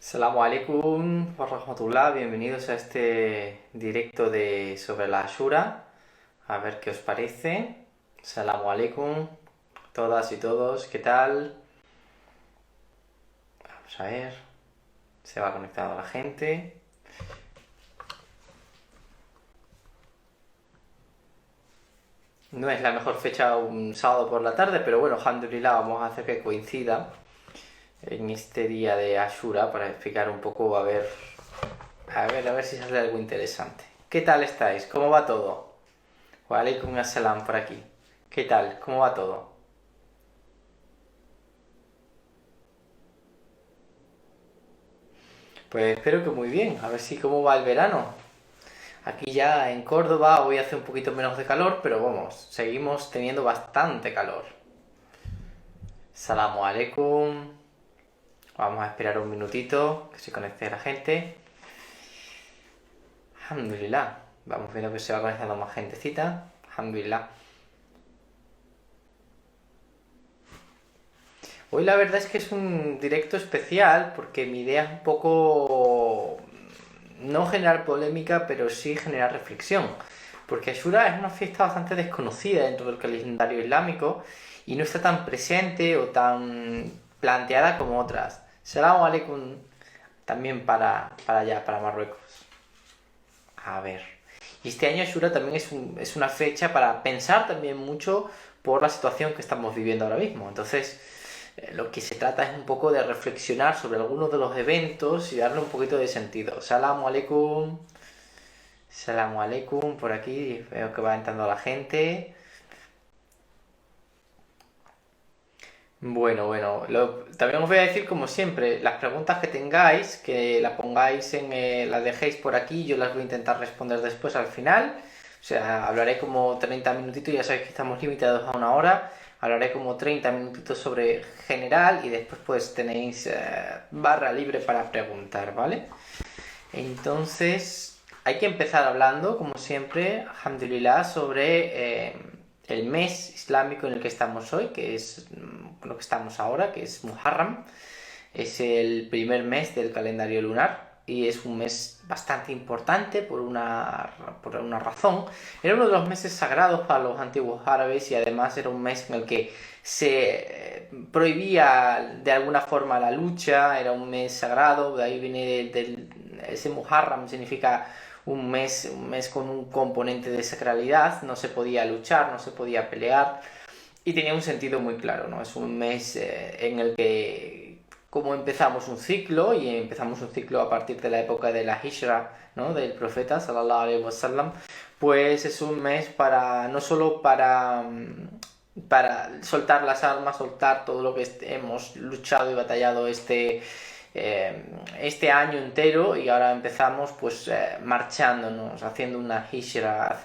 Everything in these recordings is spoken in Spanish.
Assalamu alaikum wa rahmatullah, bienvenidos a este directo sobre la Ashura. A ver qué os parece. Assalamu alaikum, todas y todos, ¿qué tal? Vamos a ver, se va conectando la gente. No es la mejor fecha un sábado por la tarde, pero bueno, alhamdulillah, vamos a hacer que coincida en este día de Ashura para explicar un poco, a ver si sale algo interesante. ¿Qué tal estáis? ¿Cómo va todo? Wa alaikum assalam por aquí. ¿Qué tal? ¿Cómo va todo? Pues espero que muy bien. A ver si cómo va el verano. Aquí ya en Córdoba hoy hace un poquito menos de calor, pero vamos, seguimos teniendo bastante calor. Salamu alaikum. Vamos a esperar un minutito que se conecte la gente. Alhamdulillah. Vamos viendo que se va conectando más gentecita. Alhamdulillah. Hoy la verdad es que es un directo especial porque mi idea es un poco no generar polémica, pero sí generar reflexión. Porque Ashura es una fiesta bastante desconocida dentro del calendario islámico y no está tan presente o tan planteada como otras. Salam alaikum también para allá, para Marruecos. A ver. Y este año Ashura también es una fecha para pensar también mucho por la situación que estamos viviendo ahora mismo. Entonces, lo que se trata es un poco de reflexionar sobre algunos de los eventos y darle un poquito de sentido. Salamu alaikum. Salamu alaikum por aquí. Veo que va entrando la gente. Bueno. También os voy a decir, como siempre, las preguntas que tengáis, que las pongáis las dejéis por aquí, yo las voy a intentar responder después al final. O sea, hablaré como 30 minutitos, ya sabéis que estamos limitados a una hora. Hablaré como 30 minutitos sobre general y después pues tenéis barra libre para preguntar, ¿vale? Entonces, hay que empezar hablando, como siempre, alhamdulillah, sobre el mes islámico en el que estamos hoy, que es lo que estamos ahora, que es Muharram. Es el primer mes del calendario lunar y es un mes bastante importante por una razón. Era uno de los meses sagrados para los antiguos árabes y además era un mes en el que se prohibía de alguna forma la lucha, era un mes sagrado, de ahí viene ese Muharram, significa un mes con un componente de sacralidad, no se podía luchar, no se podía pelear y tenía un sentido muy claro, ¿no? Es un mes en el que como empezamos un ciclo y empezamos un ciclo a partir de la época de la Hijra, ¿no? Del profeta sallallahu alaihi wasallam, pues es un mes para no solo para soltar las armas, soltar todo lo que hemos luchado y batallado este año entero y ahora empezamos pues marchándonos, haciendo una hijra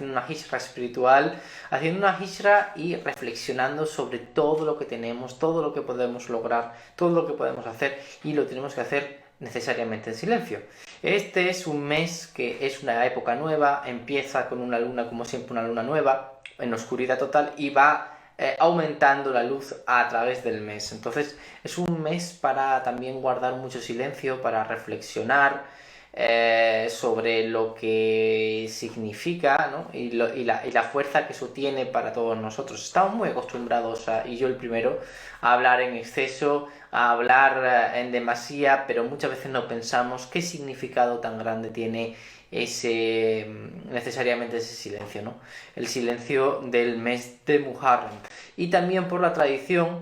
espiritual, haciendo una hijra y reflexionando sobre todo lo que tenemos, todo lo que podemos lograr, todo lo que podemos hacer y lo tenemos que hacer necesariamente en silencio. Este es un mes que es una época nueva, empieza con una luna, como siempre, una luna nueva, en oscuridad total y va aumentando la luz a través del mes. Entonces es un mes para también guardar mucho silencio, para reflexionar sobre lo que significa, ¿no? y la fuerza que eso tiene para todos nosotros. Estamos muy acostumbrados, y yo el primero, a hablar en exceso, a hablar en demasía, pero muchas veces no pensamos qué significado tan grande tiene necesariamente ese silencio, ¿no? El silencio del mes de Muharram. Y también por la tradición,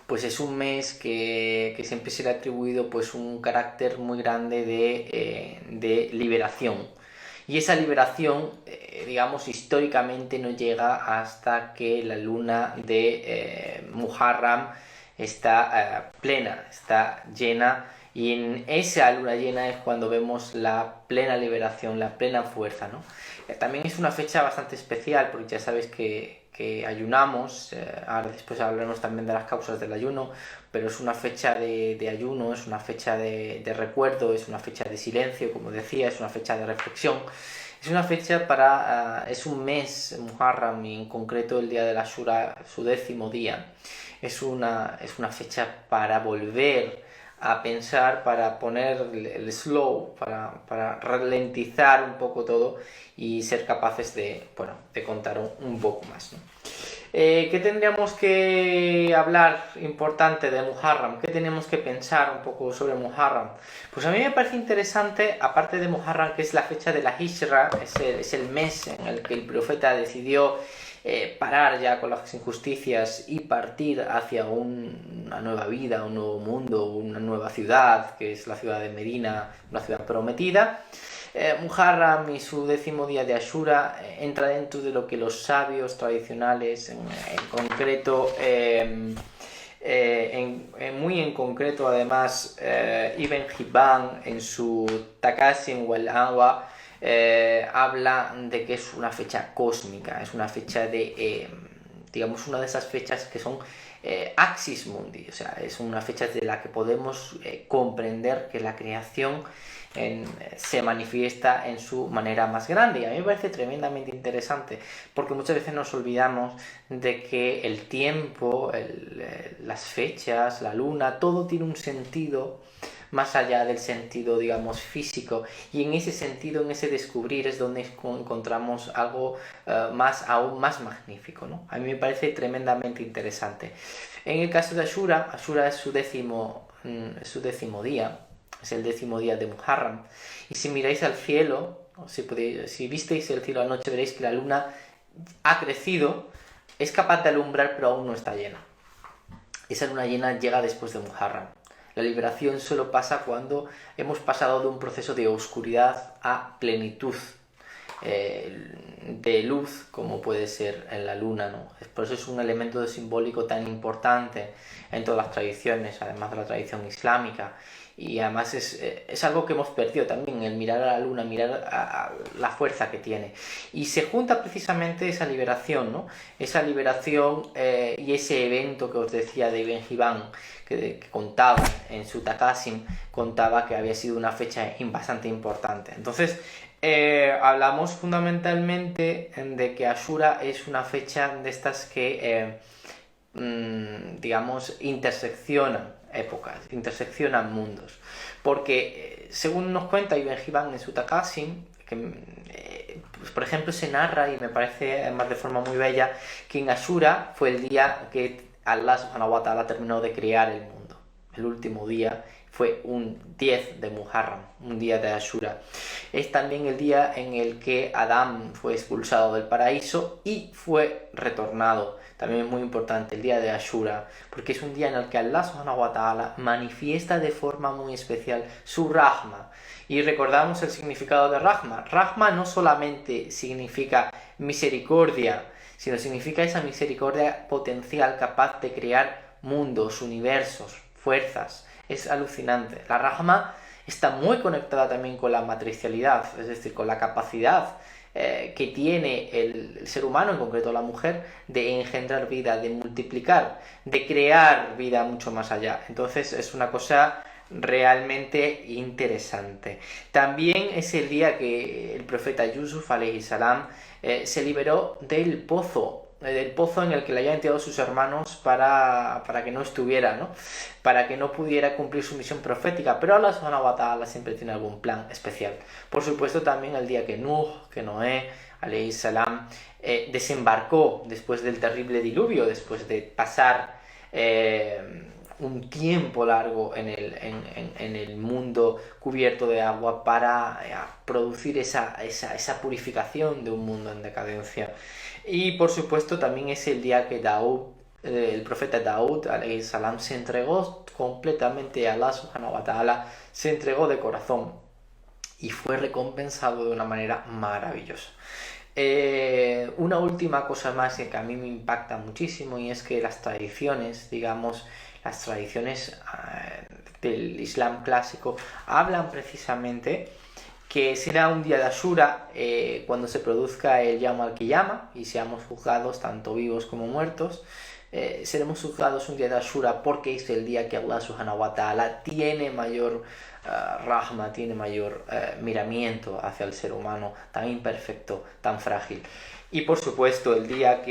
pues es un mes que siempre se le ha atribuido pues un carácter muy grande de liberación. Y esa liberación, digamos, históricamente no llega hasta que la luna de Muharram está plena, está llena, y en esa luna llena es cuando vemos la plena liberación, la plena fuerza, ¿no? También es una fecha bastante especial porque ya sabéis que ayunamos, ahora después hablaremos también de las causas del ayuno, pero es una fecha de ayuno, es una fecha de recuerdo, es una fecha de silencio, como decía, es una fecha de reflexión. Es una fecha es un mes, Muharram, y en concreto el día de la Ashura, su 10.º día. Es una fecha para volver a pensar, para poner el slow, para ralentizar un poco todo y ser capaces de, bueno, de contar un poco más, ¿no? ¿Qué tendríamos que hablar importante de Muharram? ¿Qué tenemos que pensar un poco sobre Muharram? Pues a mí me parece interesante, aparte de Muharram, que es la fecha de la Hijra, es el mes en el que el profeta decidió parar ya con las injusticias y partir hacia una nueva vida, un nuevo mundo, una nueva ciudad, que es la ciudad de Medina, una ciudad prometida. Muharram y su 10º día de Ashura entra dentro de lo que los sabios tradicionales, en concreto, muy en concreto además, Ibn Hibban en su Taqasim wal Anwa habla de que es una fecha cósmica, es una fecha de, digamos, una de esas fechas que son axis mundi, o sea, es una fecha de la que podemos comprender que la creación se manifiesta en su manera más grande. Y a mí me parece tremendamente interesante, porque muchas veces nos olvidamos de que el tiempo, las fechas, la luna, todo tiene un sentido más allá del sentido, digamos, físico, y en ese sentido, en ese descubrir, es donde encontramos algo aún más magnífico, ¿no? A mí me parece tremendamente interesante. En el caso de Ashura, Ashura es su décimo día, es el 10º día de Muharram, y si miráis al cielo, si visteis el cielo anoche, veréis que la luna ha crecido, es capaz de alumbrar, pero aún no está llena. Esa luna llena llega después de Muharram. La liberación solo pasa cuando hemos pasado de un proceso de oscuridad a plenitud, de luz, como puede ser en la luna, ¿no? Por eso es un elemento simbólico tan importante en todas las tradiciones, además de la tradición islámica. Y además es algo que hemos perdido también, el mirar a la luna, mirar a la fuerza que tiene. Y se junta precisamente esa liberación, ¿no? Esa liberación y ese evento que os decía de Ibn Hibban, que contaba en su Taqasim, contaba que había sido una fecha bastante importante. Entonces, hablamos fundamentalmente de que Ashura es una fecha de estas que, digamos, interseccionan épocas, interseccionan mundos, porque según nos cuenta Ibn Hibban en su Taqasim, que pues, por ejemplo, se narra, y me parece además de forma muy bella, que en Ashura fue el día que Allah subhanahu wa ta'ala terminó de crear el mundo. El último día fue un 10 de Muharram, un día de Ashura. Es también el día en el que Adán fue expulsado del paraíso y fue retornado. También es muy importante el día de Ashura, porque es un día en el que Allah subhanahu wa ta'ala manifiesta de forma muy especial su Rahma. Y recordamos el significado de Rahma. Rahma no solamente significa misericordia, sino significa esa misericordia potencial capaz de crear mundos, universos, fuerzas. Es alucinante. La Rahma está muy conectada también con la matricialidad, es decir, con la capacidad que tiene el ser humano, en concreto la mujer, de engendrar vida, de multiplicar, de crear vida mucho más allá. Entonces es una cosa realmente interesante. También es el día que el profeta Yusuf alayhi salam se liberó del pozo en el que le habían tirado sus hermanos para que no estuviera, ¿no? Para que no pudiera cumplir su misión profética, pero Allah subhanahu wa ta'ala siempre tiene algún plan especial. Por supuesto, también el día que Noé alayhi salam desembarcó después del terrible diluvio, después de pasar un tiempo largo en el mundo cubierto de agua para producir esa purificación de un mundo en decadencia. Y por supuesto también es el día que el profeta Daud alayhi salam se entregó completamente a Allah subhanahu wa ta'ala, se entregó de corazón y fue recompensado de una manera maravillosa. Una última cosa más que a mí me impacta muchísimo, y es que las tradiciones, digamos, las tradiciones del Islam clásico hablan precisamente que será un día de Ashura cuando se produzca el Yawm al-Qiyamah y seamos juzgados tanto vivos como muertos. Seremos juzgados un día de Ashura porque es el día que Allah subhanahu wa ta'ala tiene mayor rahma, tiene mayor miramiento hacia el ser humano tan imperfecto, tan frágil. Y por supuesto el día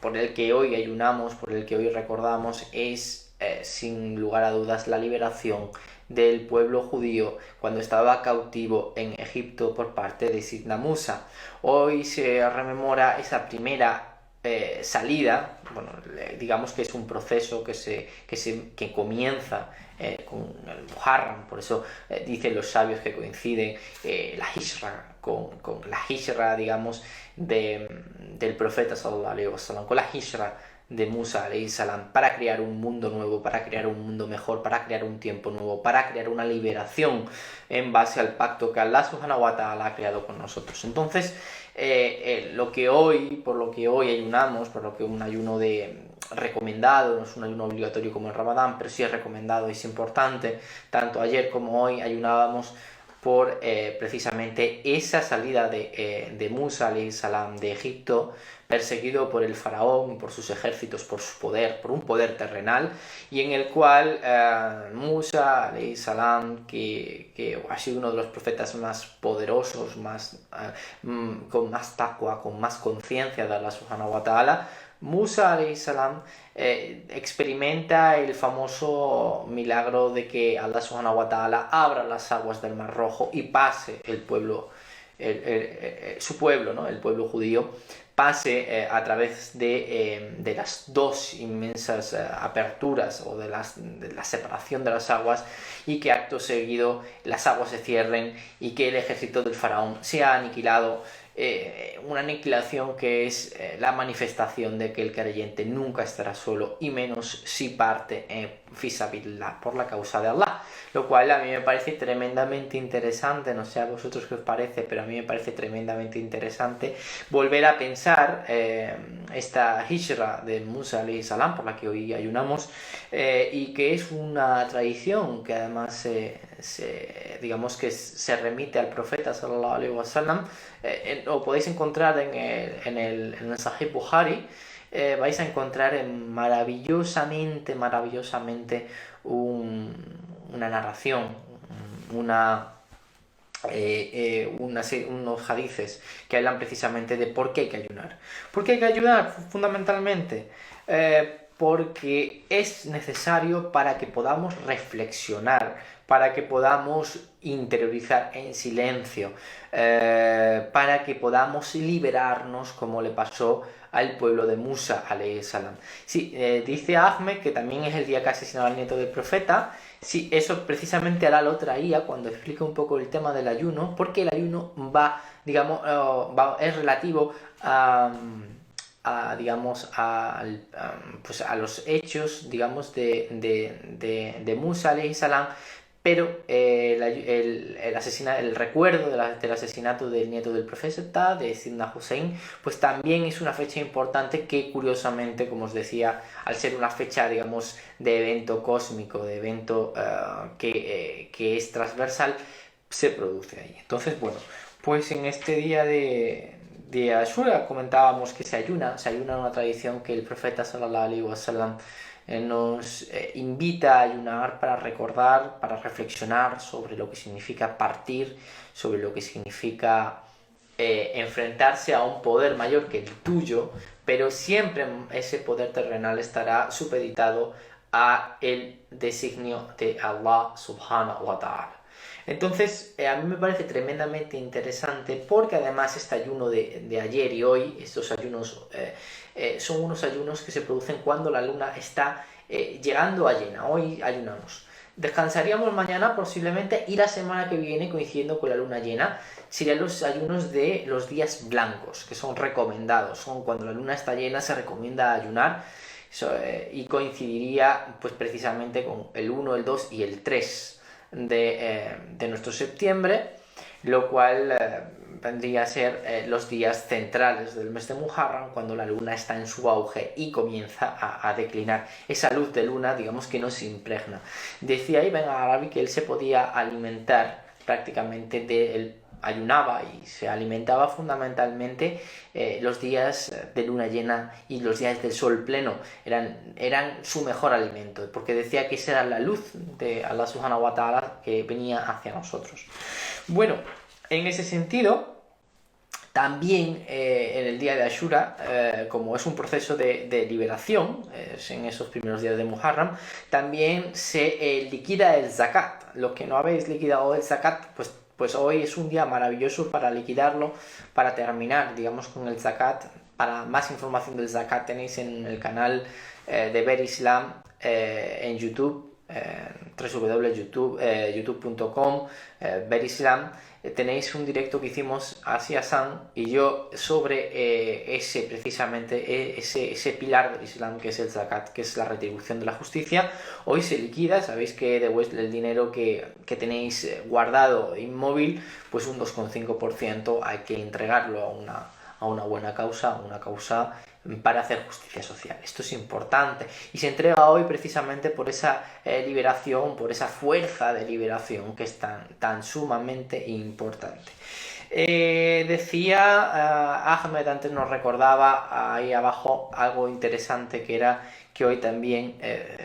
por el que hoy ayunamos, por el que hoy recordamos, es sin lugar a dudas la liberación del pueblo judío cuando estaba cautivo en Egipto por parte de Sidna Musa. Hoy se rememora esa primera salida. Bueno, digamos que es un proceso que comienza con el Muharram, por eso dicen los sabios que coinciden la Hijra con la Hijra, digamos, del profeta sallallahu alaihi wasallam, con la Hijra de Musa alayhi salam, para crear un mundo nuevo, para crear un mundo mejor, para crear un tiempo nuevo, para crear una liberación en base al pacto que Allah subhanahu wa ta'ala ha creado con nosotros. Entonces, por lo que hoy ayunamos, por lo que un ayuno recomendado, no es un ayuno obligatorio como el Ramadán, pero sí es recomendado y es importante, tanto ayer como hoy ayunábamos por precisamente esa salida de Musa alayhi salam de Egipto, perseguido por el faraón, por sus ejércitos, por su poder, por un poder terrenal, y en el cual Musa alayhi salam, que ha sido uno de los profetas más poderosos, con más taqwa, con más conciencia de Allah subhanahu wa ta'ala, Musa alayhi salam experimenta el famoso milagro de que Allah subhanahu wa ta'ala abra las aguas del Mar Rojo y pase el pueblo, su pueblo, ¿no? El pueblo judío, pase a través de las dos inmensas aperturas o de la separación de las aguas, y que acto seguido las aguas se cierren y que el ejército del faraón sea aniquilado. Una aniquilación que es la manifestación de que el creyente nunca estará solo, y menos si parte fi sabilillah, por la causa de Allah, lo cual a mí me parece tremendamente interesante. No sé a vosotros qué os parece, pero a mí me parece tremendamente interesante volver a pensar esta hijra de Musa alayhi salam, por la que hoy ayunamos, y que es una tradición que además digamos que se remite al profeta sallallahu alaihi wasallam. Lo podéis encontrar en el Sahih Bukhari. Vais a encontrar maravillosamente una narración, unos hadices que hablan precisamente de por qué hay que ayunar. ¿Por qué hay que ayunar? Fundamentalmente porque es necesario para que podamos reflexionar, para que podamos interiorizar en silencio, para que podamos liberarnos, como le pasó al pueblo de Musa alayhi salam. Sí, dice Ahmed que también es el día que asesinaron al nieto del profeta. Sí, eso precisamente ahora lo traía cuando explica un poco el tema del ayuno, porque el ayuno es relativo digamos, pues a los hechos, digamos, de Musa alayhi salam, pero el recuerdo del asesinato del nieto del profeta, de Sidna Hussein, pues también es una fecha importante que, curiosamente, como os decía, al ser una fecha, digamos, de evento cósmico, de evento que es transversal, se produce ahí. Entonces, bueno, pues en este día de Ashura comentábamos que se ayuna una tradición que el profeta sallallahu alaihi wasallam nos invita a ayunar para recordar, para reflexionar sobre lo que significa partir, sobre lo que significa enfrentarse a un poder mayor que el tuyo, pero siempre ese poder terrenal estará supeditado a el designio de Allah subhanahu wa ta'ala. Entonces, a mí me parece tremendamente interesante, porque además este ayuno de ayer y hoy, estos ayunos son unos ayunos que se producen cuando la luna está llegando a llena. Hoy ayunamos. Descansaríamos mañana posiblemente, y la semana que viene, coincidiendo con la luna llena, serían los ayunos de los días blancos, que son recomendados. Son cuando la luna está llena, se recomienda ayunar, y coincidiría pues precisamente con el 1, el 2 y el 3 de nuestro septiembre, lo cual vendría a ser los días centrales del mes de Muharram, cuando la luna está en su auge y comienza a declinar. Esa luz de luna, digamos, que nos impregna. Decía Ibn Arabi que él se podía alimentar prácticamente ayunaba y se alimentaba fundamentalmente los días de luna llena y los días del sol pleno. Eran su mejor alimento, porque decía que esa era la luz de Allah subhanahu wa ta'ala que venía hacia nosotros. Bueno, en ese sentido, También en el día de Ashura, como es un proceso de liberación, en esos primeros días de Muharram, también se liquida el zakat. Los que no habéis liquidado el zakat, pues hoy es un día maravilloso para liquidarlo, para terminar, digamos, con el zakat. Para más información del zakat tenéis en el canal de Ver Islam en YouTube, www.youtube.com Ver Islam. Tenéis un directo que hicimos Asia San y yo sobre precisamente ese pilar del Islam que es el zakat, que es la retribución de la justicia. Hoy se liquida, sabéis que el dinero que tenéis guardado inmóvil, pues un 2,5% hay que entregarlo a una buena causa, a una causa para hacer justicia social. Esto es importante y se entrega hoy precisamente por esa liberación, por esa fuerza de liberación que es tan sumamente importante. Decía Ahmed, antes nos recordaba ahí abajo algo interesante, que era que hoy también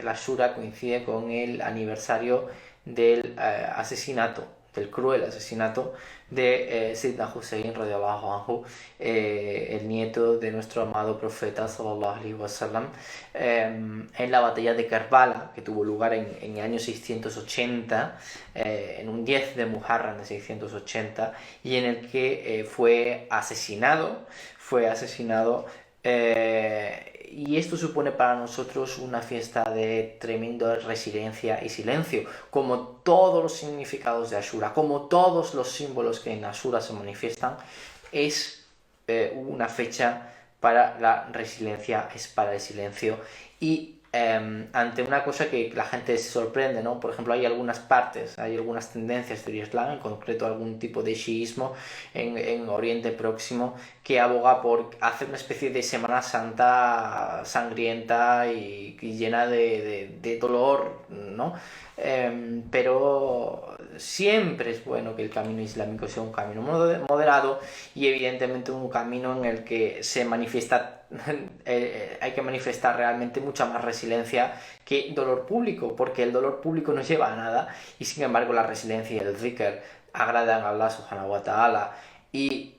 la Shura coincide con el aniversario del asesinato, del cruel asesinato de Sidna Hussein radiyallahu anhu, el nieto de nuestro amado profeta sallallahu alaihi wasallam, en la batalla de Karbala, que tuvo lugar en el año 680, en un 10 de Muharram de 680, y en el que fue asesinado. Y esto supone para nosotros una fiesta de tremenda resiliencia y silencio, como todos los significados de Ashura, como todos los símbolos que en Ashura se manifiestan. Es una fecha para la resiliencia, es para el silencio. Y ante una cosa que la gente se sorprende, ¿no? Por ejemplo, hay algunas tendencias del Islam, en concreto algún tipo de shiismo en Oriente Próximo, que aboga por hacer una especie de Semana Santa sangrienta y llena de dolor, ¿no? Pero siempre es bueno que el camino islámico sea un camino moderado y evidentemente un camino en el que se manifiesta hay que manifestar realmente mucha más resiliencia que dolor público, porque el dolor público no lleva a nada y sin embargo la resiliencia y el dhikr agradan a Allah subhanahu wa ta'ala y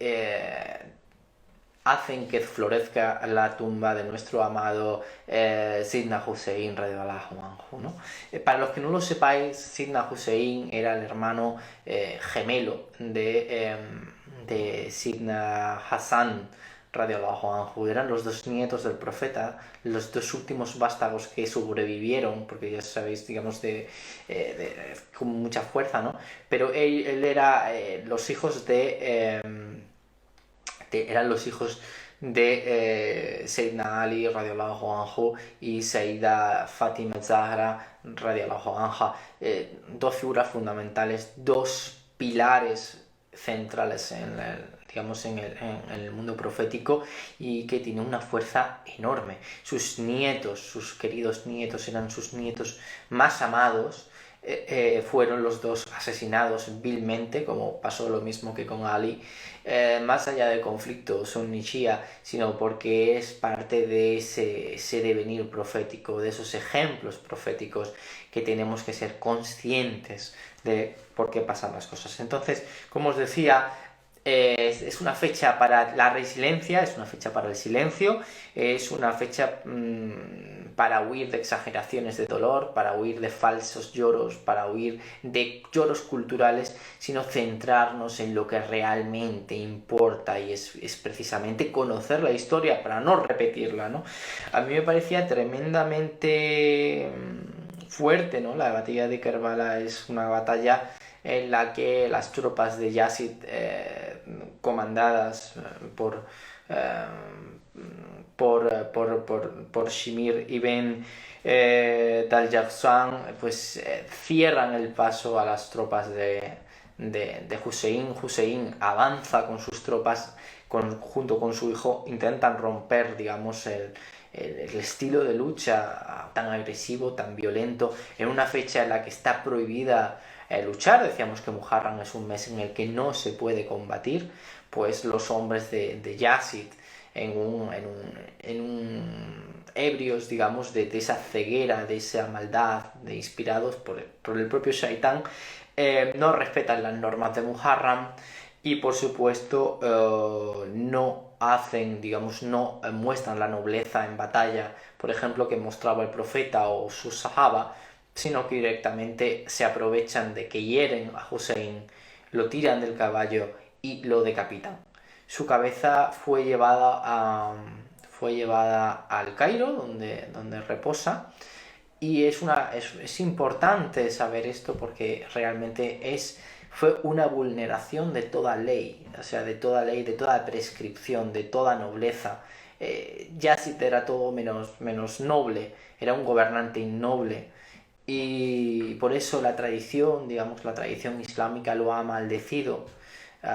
hacen que florezca la tumba de nuestro amado Sidna Hussein radiyallahu anhu, ¿no? Para los que no lo sepáis, Sidna Hussein era el hermano gemelo de Sidna Hassan radiyallahu anhu. Eran los dos nietos del profeta, los dos últimos vástagos que sobrevivieron, porque ya sabéis, digamos, con mucha fuerza, ¿no? Pero él era los hijos eran los hijos de Sayyidina Ali radiyallahu anhu y Sayyida Fatima Zahra radiyallahu anha, dos figuras fundamentales, dos pilares centrales en el mundo profético y que tiene una fuerza enorme. Sus nietos, sus queridos nietos, eran sus nietos más amados. Fueron los dos asesinados vilmente, como pasó lo mismo que con Ali, más allá del conflicto sunni-shia, sino porque es parte de ese devenir profético, de esos ejemplos proféticos que tenemos que ser conscientes de por qué pasan las cosas. Entonces, como os decía, es una fecha para la resiliencia, es una fecha para el silencio, es una fecha para huir de exageraciones de dolor, para huir de falsos lloros, para huir de lloros culturales, sino centrarnos en lo que realmente importa, y es precisamente conocer la historia para no repetirla, ¿no? A mí me parecía tremendamente fuerte, ¿no? La batalla de Karbala es una batalla en la que las tropas de Yazid, comandadas por Shimir ibn Daljafsan, pues cierran el paso a las tropas de Hussein. Hussein avanza con sus tropas, junto con su hijo, intentan romper, digamos, el estilo de lucha tan agresivo, tan violento, en una fecha en la que está prohibida luchar. Decíamos que Muharram es un mes en el que no se puede combatir, pues los hombres de Yazid, ebrios, digamos, de esa ceguera, de esa maldad, inspirados por el propio Shaitán, no respetan las normas de Muharram y por supuesto no hacen, digamos, no muestran la nobleza en batalla, por ejemplo, que mostraba el profeta o sus sahaba, sino que directamente se aprovechan de que hieren a Hussein, lo tiran del caballo y lo decapitan. Su cabeza fue llevada al Cairo, donde reposa, y es importante saber esto porque realmente fue una vulneración de toda ley, o sea, de toda ley, de toda prescripción, de toda nobleza. Yazid era todo menos noble, era un gobernante innoble. Y por eso la tradición, digamos, la tradición islámica lo ha maldecido.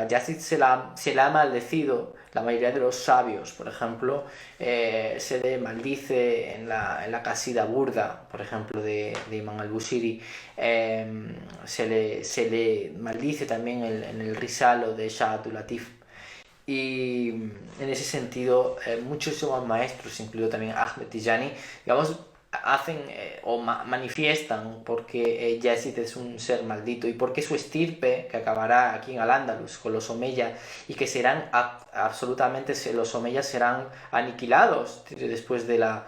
Yazid se la ha maldecido la mayoría de los sabios, por ejemplo, se le maldice en la Qasida Burda, por ejemplo, de Imam al-Busiri, se le maldice también en el Risalo de Shah Abdul Latif. Y en ese sentido, muchos maestros, incluido también Ahmed Tijani, digamos, hacen manifiestan porque Yazid es un ser maldito y porque su estirpe, que acabará aquí en Al-Ándalus con los Omeya, y que serán absolutamente, los Omeyas serán aniquilados después de la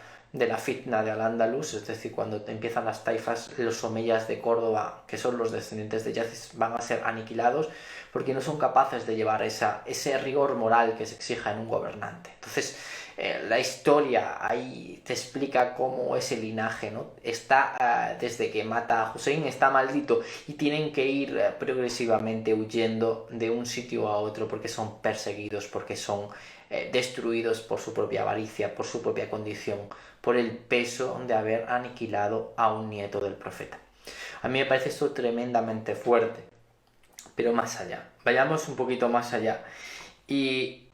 fitna de Al-Ándalus, es decir, cuando empiezan las taifas, los Omeyas de Córdoba, que son los descendientes de Yazid, van a ser aniquilados porque no son capaces de llevar ese rigor moral que se exija en un gobernante. Entonces, la historia ahí te explica cómo ese linaje, ¿no? Está, desde que mata a Hussein, está maldito y tienen que ir progresivamente huyendo de un sitio a otro porque son perseguidos, porque son destruidos por su propia avaricia, por su propia condición, por el peso de haber aniquilado a un nieto del profeta. A mí me parece esto tremendamente fuerte, pero más allá. Vayamos un poquito más allá. Y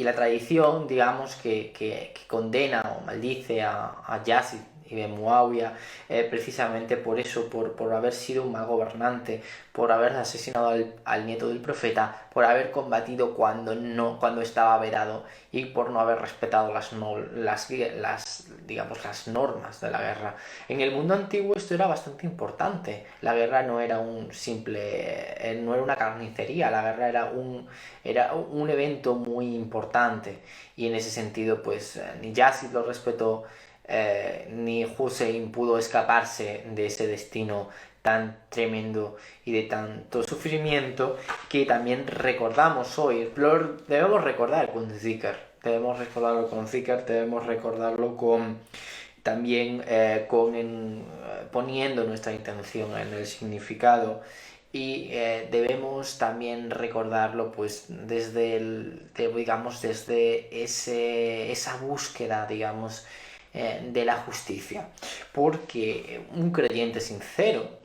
la tradición, digamos, que condena o maldice a Yazid y Ben Muawiyah, precisamente por eso, por haber sido un mal gobernante, por haber asesinado al nieto del profeta, por haber combatido cuando estaba vedado y por no haber respetado digamos, las normas de la guerra. En el mundo antiguo esto era bastante importante. La guerra no era no era una carnicería, la guerra era un evento muy importante, y en ese sentido pues ni Yazid lo respetó, ni Hussein pudo escaparse de ese destino tan tremendo y de tanto sufrimiento que también recordamos hoy. Debemos recordar con zikr, debemos recordarlo con zikr, debemos recordarlo también poniendo nuestra intención en el significado, y debemos también recordarlo pues digamos, desde esa búsqueda, digamos, de la justicia, porque un creyente sincero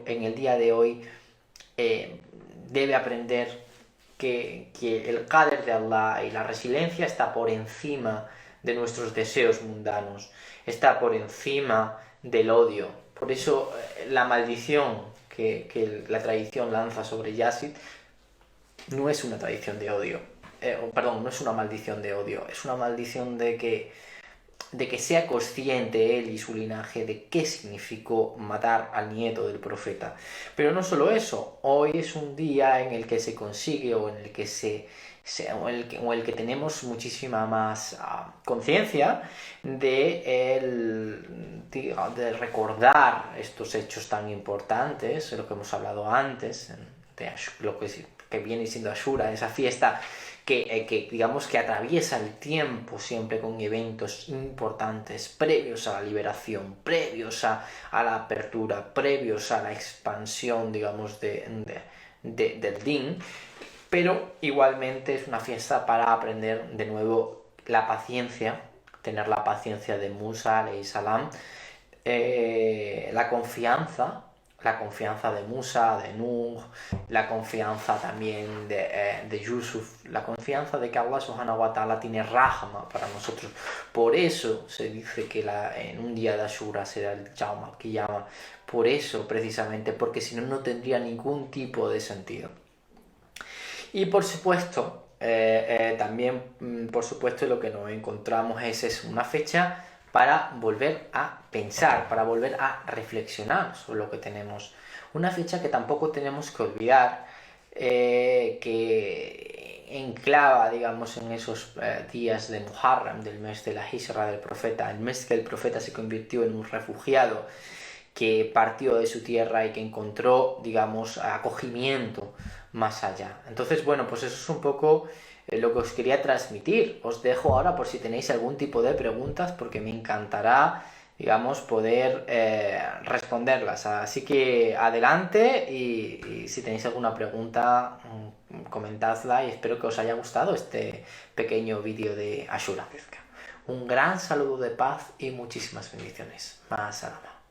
en el día de hoy debe aprender que el Qadr de Allah y la resiliencia está por encima de nuestros deseos mundanos, está por encima del odio. Por eso la maldición que la tradición lanza sobre Yazid no es una tradición de odio, perdón, no es una maldición de odio, es una maldición de que sea consciente él y su linaje de qué significó matar al nieto del profeta. Pero no solo eso, hoy es un día en el que se consigue, o en el que o el que tenemos muchísima más conciencia de recordar estos hechos tan importantes, de lo que hemos hablado antes, de lo que viene siendo Ashura, esa fiesta que digamos que atraviesa el tiempo siempre con eventos importantes previos a la liberación, previos a la apertura, previos a la expansión, digamos, del din, pero igualmente es una fiesta para aprender de nuevo la paciencia, tener la paciencia de Musa alayhi salam, la confianza de Musa, de Nuh, la confianza también de Yusuf, la confianza de que Allah subhanahu wa ta'ala tiene rahma para nosotros. Por eso se dice que en un día de Ashura será el Yawm al-Qiyamah, por eso precisamente, porque si no, no tendría ningún tipo de sentido. Y por supuesto, también por supuesto lo que nos encontramos es una fecha para volver a pensar, para volver a reflexionar sobre lo que tenemos. Una fecha que tampoco tenemos que olvidar, que enclava, digamos, en esos días de Muharram, del mes de la Hijra del profeta, el mes que el profeta se convirtió en un refugiado, que partió de su tierra y que encontró, digamos, acogimiento más allá. Entonces, bueno, pues eso es un poco lo que os quería transmitir. Os dejo ahora por si tenéis algún tipo de preguntas, porque me encantará, digamos, poder responderlas. Así que adelante y si tenéis alguna pregunta, comentadla y espero que os haya gustado este pequeño vídeo de Ashura. Un gran saludo de paz y muchísimas bendiciones. Más salama.